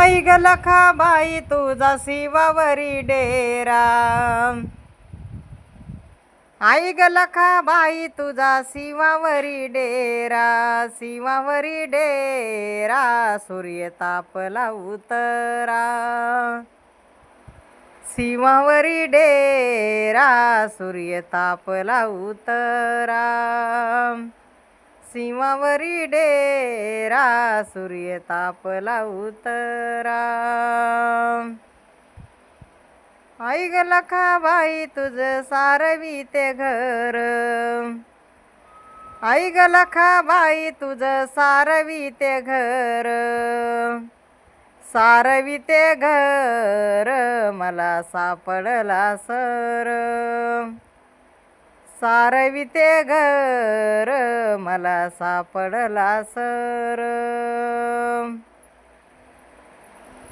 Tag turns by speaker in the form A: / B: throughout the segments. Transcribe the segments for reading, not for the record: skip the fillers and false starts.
A: आई ग लखाबाई तुझा शिवावरी डेरा, आई ग लखाबाई तुझा शिवावरी डेरा, शिवावरी डेरा सूर्य तापला उतरा, शिवावरी डेरा सूर्य तापला उतरा, शिवावरी डेरा सूर्य तापला उतरा. आई ग लखाबाई तुझ सारविते घर, आई ग लखाबाई तुझ सारविते घर, सारविते घर मला सापडला सर, सारविते घर मला सापडला सर.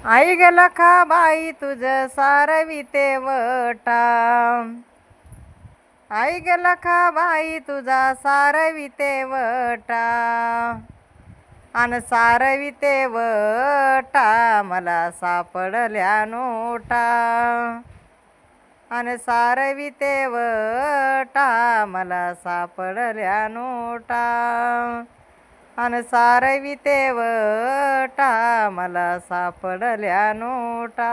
A: आई ग लखाबाई तुझ सारविते वटा, आई ग लखाबाई तुझा सारविते वटा, अन सारविते वटा मला सापडल्या नोटा, अन सारविते वटा मला सापडल्या नोटा, अन सारविते वटा मला सापडल्या नोटा.